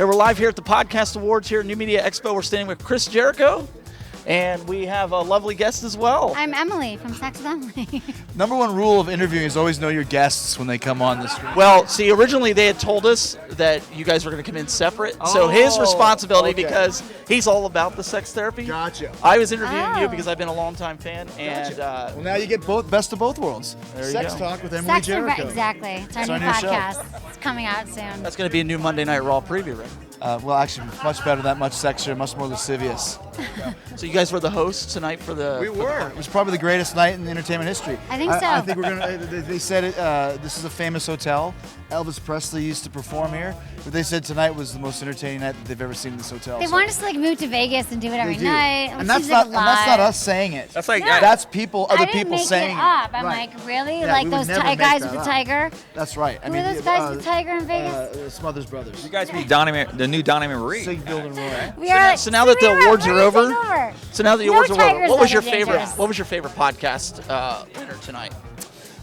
Hey, we're live here at the Podcast Awards here at New Media Expo. We're standing with Chris Jericho, and we have a lovely guest as well. I'm Emily from Sex with Emily. Number one rule of interviewing is always know your guests when they come on the screen. Well, see, originally they had told us that you guys were going to come in separate. So his responsibility, because he's all about the sex therapy. Gotcha. I was interviewing you because I've been a longtime fan. And well, now you get both best of both worlds. There you Sex go. Talk with Emily Jericho. Exactly. It's our new podcast. It's coming out soon. That's going to be a new Monday Night Raw preview, right? Well, actually, much better, that much sexier, much more lascivious. So you guys were the hosts tonight for the... We were. It was probably the greatest night in entertainment history. I think so. I think we're going to... They said it. This is a famous hotel. Elvis Presley used to perform here. But they said tonight was the most entertaining night that they've ever seen in this hotel. They want us to move to Vegas and do it every night. And that's not us saying it. That's like that's other people saying it. I'm right. like, really? Yeah, like those guys with the tiger? That's right. Who are those guys with the tiger in Vegas? Smothers Brothers. you guys meet the new Donnie Marie. Sigfield and Roy. We are. So now that the awards are over, So now that the awards are over, what was your dangerous. favorite podcast winner tonight?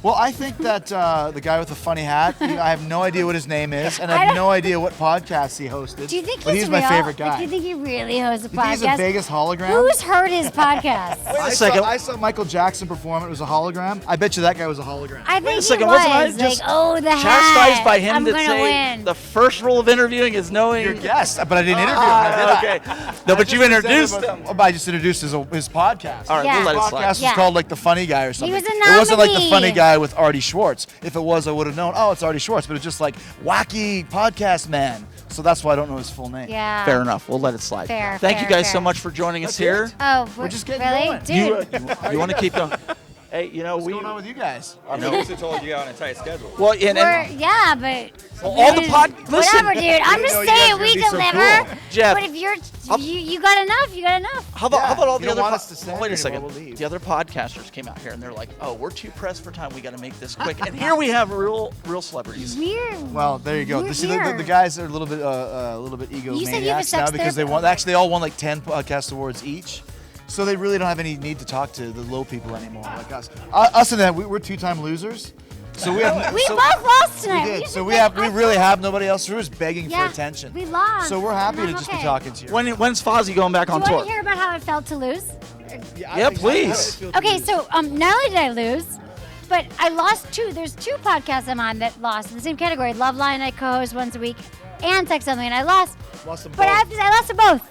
Well, I think that the guy with the funny hat, I have no idea what his name is, and I have no idea what podcast he hosted. Do you think but he's my favorite guy. Do you think he really hosts a You think podcast? he's a Vegas hologram? Who's heard his podcast? Wait a second. I saw Michael Jackson perform. It was a hologram. I bet you that guy was a hologram. I think Wait a he second, was. wasn't I just the hat. chastised by him I'm to gonna say win. the first rule of interviewing is knowing Your guest, but I didn't interview him. I did. Okay. No, but you introduced him. I just introduced his podcast. All right, Yeah. we'll let His it slide. podcast was called like The Funny Guy or something. was a It wasn't like The nominee. Funny Guy with Artie Schwartz. If it was, I would have known, oh, it's Artie Schwartz, but it's just like wacky podcast man. So that's why I don't know his full name. Yeah. Fair enough. We'll let it slide. Fair, Thank you fair, guys so fair. much for joining us That's here. it. Oh, We're just getting really? going. Dude. You want to keep going? Hey, What's going on with you guys? I mean, also told you on a tight schedule. Well, and Yeah, but all the listen. whatever, dude. I'm just know you saying guys are we gonna be so deliver. cool. Jeff. But if you got enough, you got enough. How about all you the don't other? want us to say wait a anymore, second. we'll leave. The other podcasters came out here and they're like, "Oh, we're too pressed for time. We got to make this quick." And here we have real celebrities. Weird. Well, there you go. We're See, here. the guys are a little bit You said you have a egomaniacs sex now because therapist? they all won like 10 podcast awards each. So they really don't have any need to talk to the low people anymore, like us. Us and them, we're two-time losers. So we have. We so, both lost tonight. We did. just So we like- really have nobody else. We're just begging Yeah, for attention. we lost. So we're happy I'm to just be okay. talking to you. When's Fozzie going back on Do you want tour? to hear about how it felt to lose? Yeah, please. Okay, so not only did I lose, but I lost two. There's two podcasts I'm on that lost in the same category. Love Line, I co-host once a week, and Sex Something, and I lost. Lost them But I both. lost them both.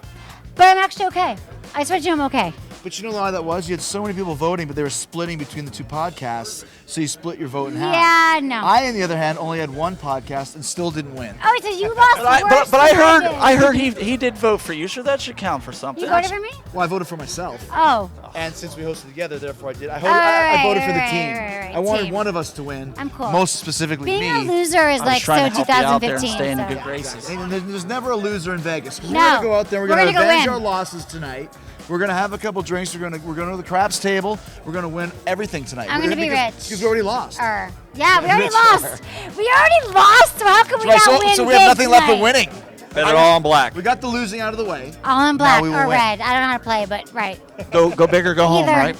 But I'm actually okay. I swear to you, I'm okay. But you know why that was? You had so many people voting, but they were splitting between the two podcasts, so you split your vote in half. Yeah, no. I, on the other hand, only had one podcast and still didn't win. Oh, so you lost worse But I than heard did. I heard he did vote for you. Sure, that should count for something. You voted for me? Well, I voted for myself. Oh. And since we hosted together, therefore I did. I right, voted for the right, team. right, I wanted team. one of us to win. I'm cool. Most specifically Being a me. loser is I was like trying so to help you out there and 2015. stay in so. good graces. And there's never a loser in Vegas. We're No. gonna go out there. We're We're gonna gonna go avenge win. our losses tonight. We're gonna have a couple drinks. We're gonna go to the craps table. We're gonna win everything tonight. I'm We're gonna be because- rich. because we already lost. Yeah, we already Rich. lost. We already lost. So how can we Right, not win so we big have nothing left but tonight? winning. Bet it all on black. We got the losing out of the way. All in Now black we will or win. red. I don't know how to play, but right. Go big or go home, Either. right?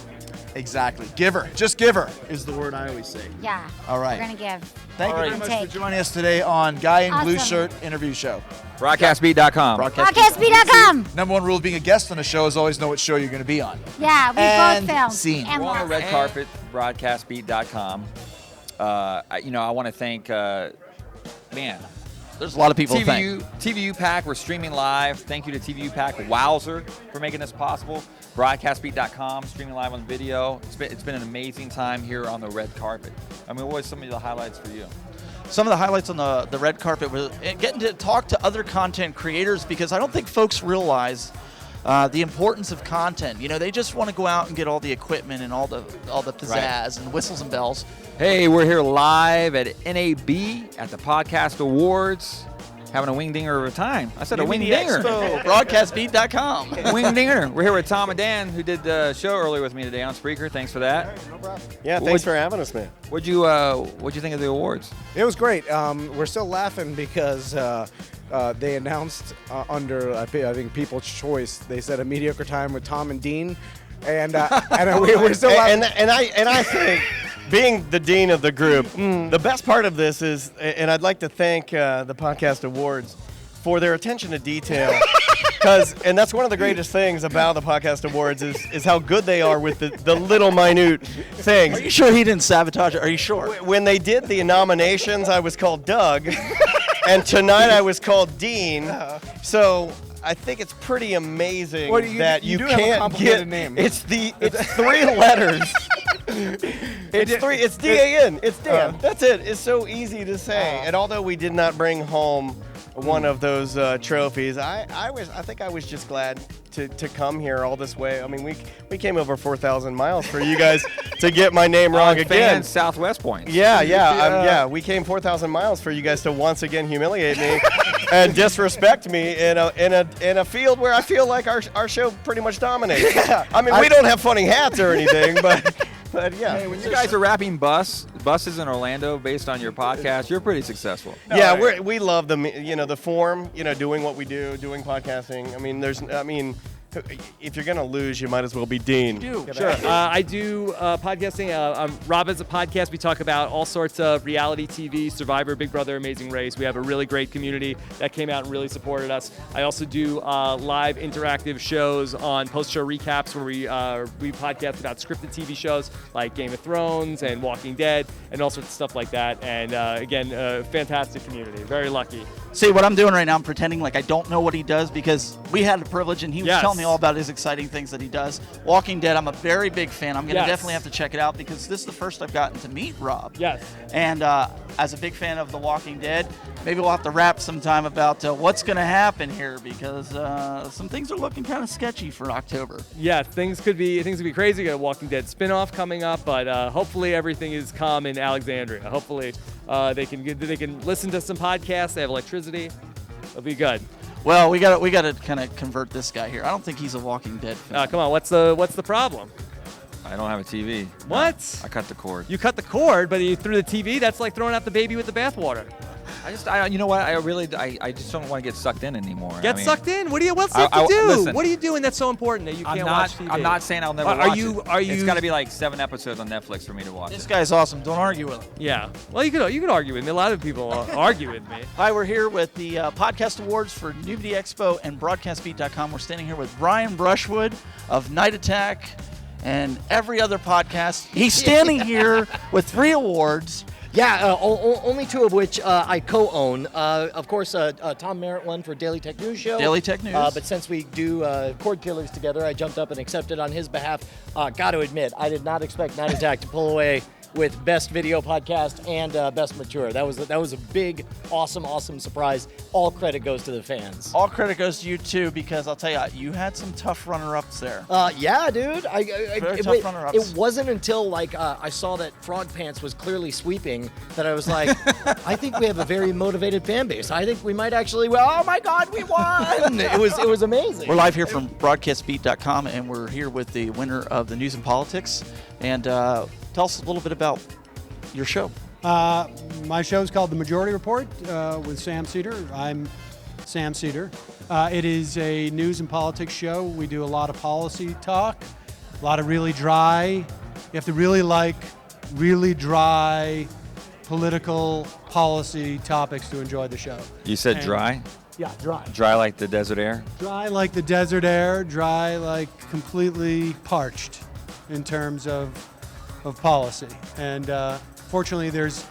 Exactly. Giver. Just giver is the word I always say. Yeah. All right. We're gonna give. Thank All you right. very much Take. for joining us today on Guy in Blue Awesome. Shirt interview show. Broadcastbeat.com. Podcastbeat.com. Number one rule of being a guest on a show is always know what show you're going to be on. Yeah, we And both filmed. scene. And We're on the lost. red carpet, broadcastbeat.com. I want to thank, man, There's a lot of people. to thank. TVU Pack. We're streaming live. Thank you to TVU Pack Wowzer for making this possible. Broadcastbeat.com, streaming live on video. It's been an amazing time here on the red carpet. I mean, what was some of the highlights for you? Some of the highlights on the red carpet was getting to talk to other content creators, because I don't think folks realize the importance of content. You know, they just want to go out and get all the equipment and all the pizzazz and whistles and bells. Hey, we're here live at NAB at the Podcast Awards, having a wing-dinger of a time. I said a wing-dinger. Expo, broadcastbeat.com. Wing-dinger. We're here with Tom and Dan, who did the show earlier with me today on Spreaker. Thanks for that. No problem. Yeah, thanks for having us, man. What'd you think of the awards? It was great. We're still laughing because they announced under I think People's Choice. They said a mediocre time with Tom and Dean, and we're still laughing. And I think, being the dean of the group, the best part of this is, and I'd like to thank the Podcast Awards for their attention to detail. And that's one of the greatest things about the Podcast Awards is how good they are with the little minute things. Are you sure he didn't sabotage it? Are you sure? When they did the nominations, I was called Doug, and tonight I was called Dean. So I think it's pretty amazing that you do have a can't complicated get name. It's 3 letters. It's D-A-N. It's Dan. That's it. It's so easy to say. And although we did not bring home one of those trophies, I think I was just glad to come here all this way. I mean, we came over 4,000 miles for you guys to get my name wrong again. Southwest points. Yeah. We came 4,000 miles for you guys to once again humiliate me and disrespect me in a field where I feel like our show pretty much dominates. I mean, we don't have funny hats or anything, but yeah. Hey, when you guys are rapping buses in Orlando based on your podcast, you're pretty successful. Yeah, we love the form, doing what we do, doing podcasting. I mean, if you're gonna lose, you might as well be Dean. Sure. I do podcasting. Rob has a podcast. We talk about all sorts of reality TV, Survivor, Big Brother, Amazing Race. We have a really great community that came out and really supported us. I also do live interactive shows on post-show recaps where we podcast about scripted TV shows like Game of Thrones and Walking Dead and all sorts of stuff like that. And again, fantastic community. Very lucky. See, what I'm doing right now, I'm pretending like I don't know what he does because we had the privilege and he was telling me all about his exciting things that he does. Walking Dead, I'm a very big fan. I'm going to definitely have to check it out because this is the first I've gotten to meet Rob. Yes. And as a big fan of The Walking Dead, maybe we'll have to rap sometime about what's going to happen here because some things are looking kind of sketchy for October. Yeah, things could be crazy. We got a Walking Dead spinoff coming up, but hopefully everything is calm in Alexandria. Hopefully they can listen to some podcasts. They have electricity. It'll be good. Well, we got to kind of convert this guy here. I don't think he's a Walking Dead fan. Come on, what's the problem? I don't have a TV. What? I cut the cord. You cut the cord, but you threw the TV. That's like throwing out the baby with the bathwater. You know what? I just don't want to get sucked in anymore. Sucked in? What's left to do? Listen, what are you doing that's so important that you can't watch TV? I'm not saying I'll never watch it. It's got to be like 7 episodes on Netflix for me to watch This it. guy's awesome. Don't argue with him. Yeah. Well, you could argue with me. A lot of people argue with me. Hi, we're here with the Podcast Awards for Nudity Expo and BroadcastBeat.com. We're standing here with Brian Brushwood of Night Attack and every other podcast. He's standing here with 3 awards. Yeah, only 2 of which I co-own. Of course, Tom Merritt won for Daily Tech News Show. Daily Tech News. But since we do Cord Killers together, I jumped up and accepted on his behalf. Got to admit, I did not expect Night Attack to pull away with Best Video Podcast and Best Mature. That was a big, awesome surprise. All credit goes to the fans. All credit goes to you, too, because I'll tell you, you had some tough runner-ups there. Yeah, dude. Tough runner-ups. It wasn't until I saw that Frog Pants was clearly sweeping that I was like, I think we have a very motivated fan base. I think we might actually. Oh my God, we won! It was amazing. We're live here from BroadcastBeat.com, and we're here with the winner of the News and Politics. And tell us a little bit about your show. My show is called The Majority Report with Sam Cedar. I'm Sam Cedar. It is a news and politics show. We do a lot of policy talk, a lot of really dry. You have to really like really dry political policy topics to enjoy the show. You said dry? Yeah, dry. Dry like the desert air? Dry like the desert air, dry like completely parched in terms of policy. And fortunately, there's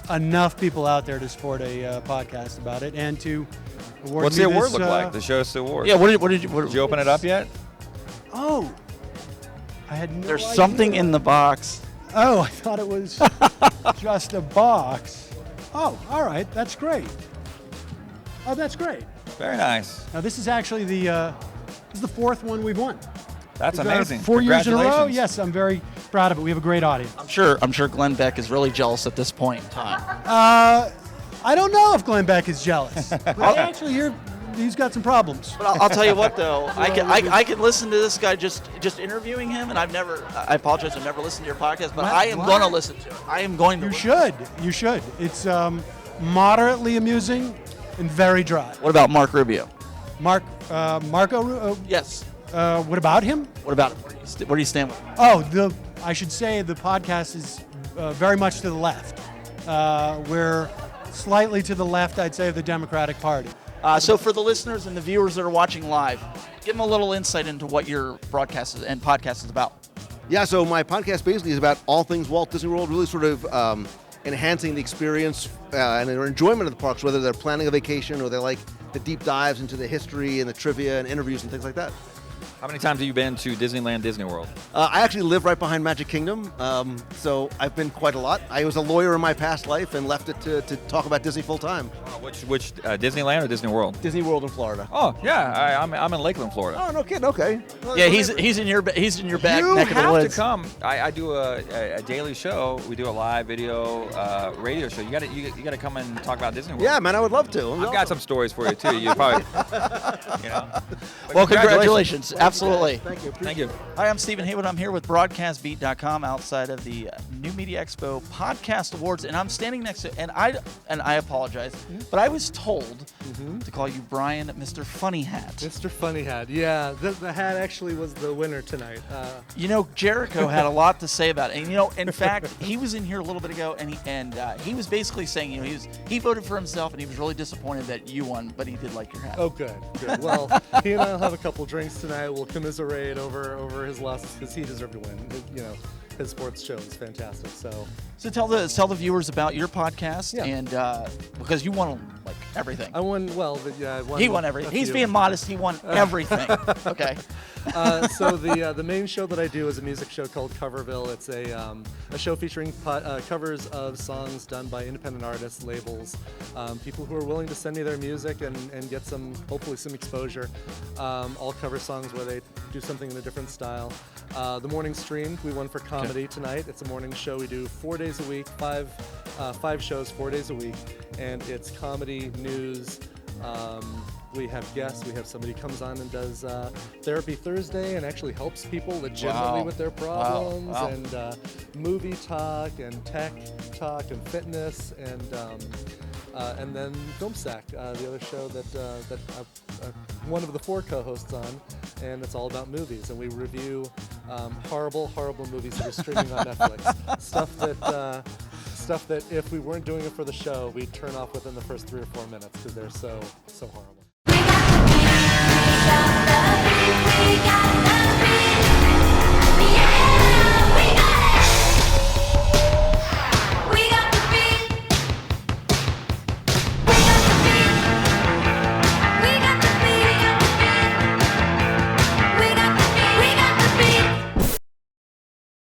enough people out there to support a podcast about it and to award What's me the award this, look like? The show's the award. Yeah, what did you open it up yet? Oh, I had no There's idea. something in the box. Oh, I thought it was just a box. Oh, all right, that's great. Oh, that's great. Very nice. Now this is actually the 4th one we've won. That's It's our amazing. 4 years in a row. Congratulations. Yes, I'm very proud of it. We have a great audience. I'm sure Glenn Beck is really jealous at this point in time. I don't know if Glenn Beck is jealous. Actually, he's got some problems. But I'll tell you what, though, I can listen to this guy just interviewing him, and I apologize, I've never listened to your podcast, but I am going to listen to it. I am going to. You should. It's moderately amusing and very dry. What about Mark Rubio? Marco? Yes. What about him? What about him? Where do you stand with him? Oh, I should say the podcast is very much to the left. We're slightly to the left, I'd say, of the Democratic Party. So for the listeners and the viewers that are watching live, give them a little insight into what your broadcast and podcast is about. Yeah, so my podcast basically is about all things Walt Disney World, really sort of enhancing the experience and their enjoyment of the parks, whether they're planning a vacation or they like the deep dives into the history and the trivia and interviews and things like that. How many times have you been to Disneyland, Disney World? I actually live right behind Magic Kingdom, so I've been quite a lot. I was a lawyer in my past life and left it to talk about Disney full time. Which Disneyland or Disney World? Disney World in Florida. Oh yeah, I'm in Lakeland, Florida. Oh, no kidding. Okay. Well, Yeah, he's in your back You neck of the have to woods. come. I do a daily show. We do a live video radio show. You got to come and talk about Disney World. Yeah, man, I would love to. I've got some stories for you too. You probably, you know. But Well, congratulations. Absolutely. Thank you. Thank you. Hi, I'm Steven Haywood. I'm here with BroadcastBeat.com outside of the New Media Expo Podcast Awards, and I'm standing next to, and I apologize, but I was told to call you Brian, Mr. Funny Hat. Mr. Funny Hat, yeah. The hat actually was the winner tonight. You know, Jericho had a lot to say about it, and you know, in fact, he was in here a little bit ago, and he was basically saying, you know, he voted for himself, and he was really disappointed that you won, but he did like your hat. Oh, good. Well, he and I will have a couple drinks tonight. We'll commiserate over his losses because he deserved to win. You know, his sports show is fantastic. So tell the viewers about your podcast, Yeah. and because you won like everything. I won. Well, yeah, I won. He won everything. a He's few. being modest. He won everything. Okay. So the main show that I do is a music show called Coverville. It's a show featuring covers of songs done by independent artists, labels, people who are willing to send me their music and get hopefully some exposure. All cover songs where they do something in a different style. The morning stream, we won for comedy tonight. It's a morning show. We do 4 days a week, five shows, 4 days a week, and it's comedy, news. We have guests. We have somebody comes on and does Therapy Thursday and actually helps people legitimately Wow. with their problems, Wow. and movie talk and tech talk and fitness, and then Film Sack, the other show that one of the 4 co-hosts on, and it's all about movies, and we review horrible movies that are streaming on Netflix. Stuff that if we weren't doing it for the show, we'd turn off within the first 3 or 4 minutes because they're so horrible.